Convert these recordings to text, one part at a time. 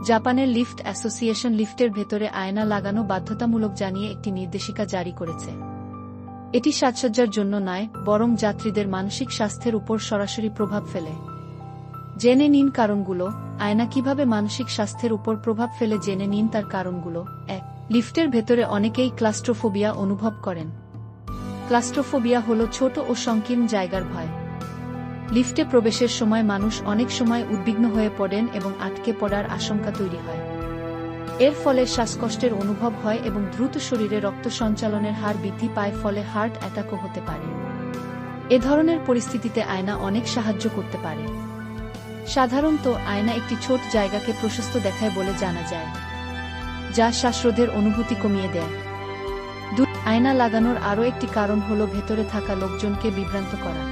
জাপানের lift association লিফটের ভেতরে আয়না লাগানো বাধ্যতামূলক জানিয়ে একটি নির্দেশিকা জারি করেছে। এটি সাজসজ্জার জন্য নয়, বরং যাত্রীদের মানসিক স্বাস্থ্যের উপর সরাসরি প্রভাব ফেলে। জেনে নিন কারণগুলো। আয়না কিভাবে মানসিক স্বাস্থ্যের উপর প্রভাব ফেলে জেনে নিন তার কারণগুলো। ১. লিফটের ভেতরে অনেকেই ক্লাস্ট্রোফোবিয়া অনুভব করেন। ক্লাস্ট্রোফোবিয়া হল ছোট ও সংকীর্ণ জায়গার ভয়। লিফটে প্রবেশের সময় মানুষ অনেক সময় উদ্বিগ্ন হয়ে পড়েন এবং আটকে পড়ার আশঙ্কা তৈরি হয়। এর ফলে শ্বাসকষ্টের অনুভব হয় এবং দ্রুত শরীরে রক্ত সঞ্চালনের হার বৃদ্ধি পায়, ফলে হার্ট অ্যাটাকও হতে পারে। এ ধরনের পরিস্থিতিতে আয়না অনেক সাহায্য করতে পারে। সাধারণত আয়না একটি ছোট জায়গাকে প্রশস্ত দেখায় বলে জানা যায়, যা শ্বাসরোধের অনুভূতি কমিয়ে দেয়। ২. আয়না লাগানোর আরও একটি কারণ হল ভেতরে থাকা লোকজনকে বিভ্রান্ত করা।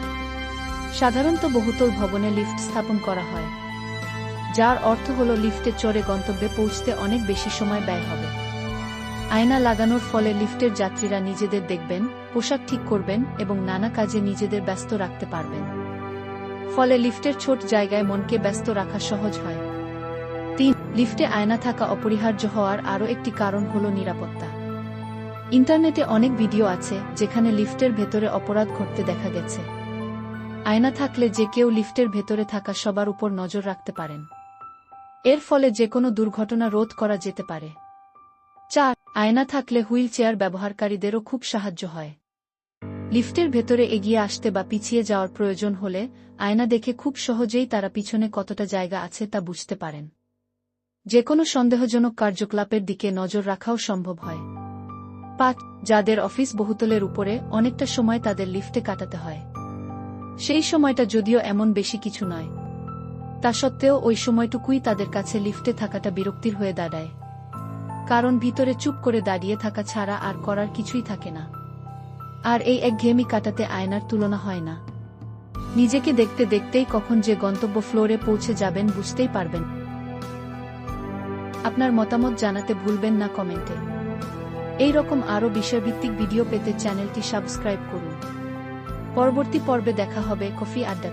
সাধারণত বহুতল ভবনে লিফট স্থাপন করা হয়, যার অর্থ হল লিফটে চড়ে গন্তব্যে পৌঁছতে অনেক বেশি সময় ব্যয় হবে। আয়না লাগানোর ফলে লিফটের যাত্রীরা নিজেদের দেখবেন, পোশাক ঠিক করবেন এবং নানা কাজে নিজেদের ব্যস্ত রাখতে পারবেন। ফলে লিফটের ছোট জায়গায় মনকে ব্যস্ত রাখা সহজ হয়। ৩. লিফটে আয়না থাকা অপরিহার্য হওয়ার আরও একটি কারণ হল নিরাপত্তা। ইন্টারনেটে অনেক ভিডিও আছে যেখানে লিফটের ভেতরে অপরাধ ঘটতে দেখা গেছে। আয়না থাকলে যে কেউ লিফটের ভেতরে থাকা সবার উপর নজর রাখতে পারেন। এর ফলে যে কোনো দুর্ঘটনা রোধ করা যেতে পারে। ৪. আয়না থাকলে হুইল চেয়ার ব্যবহারকারীদেরও খুব সাহায্য হয়। লিফটের ভেতরে এগিয়ে আসতে বা পিছিয়ে যাওয়ার প্রয়োজন হলে আয়না দেখে খুব সহজেই তারা পিছনে কতটা জায়গা আছে তা বুঝতে পারেন। যে কোনো সন্দেহজনক কার্যকলাপের দিকে নজর রাখাও সম্ভব হয়। ৫. যাদের অফিস বহুতলের উপরে অনেকটা সময় তাদের লিফটে কাটাতে হয়। সেই সময়টা যদিও এমন বেশি কিছু নয়, তা সত্ত্বেও ওই সময়টুকুই তাদের কাছে লিফটে থাকাটা বিরক্তির হয়ে দাঁড়ায়। কারণ ভিতরে চুপ করে দাঁড়িয়ে থাকা ছাড়া আর করার কিছুই থাকে না। আর এই একঘেয়েমি কাটাতে আয়নার তুলনা হয় না। নিজেকে দেখতে দেখতেই কখন যে গন্তব্য ফ্লোরে পৌঁছে যাবেন বুঝতেই পারবেন। আপনার মতামত জানাতে ভুলবেন না কমেন্টে। এই রকম আরও বিষয়ভিত্তিক ভিডিও পেতে চ্যানেলটি সাবস্ক্রাইব করুন। পরবর্তী পর্বে দেখা হবে কফি আড্ডা।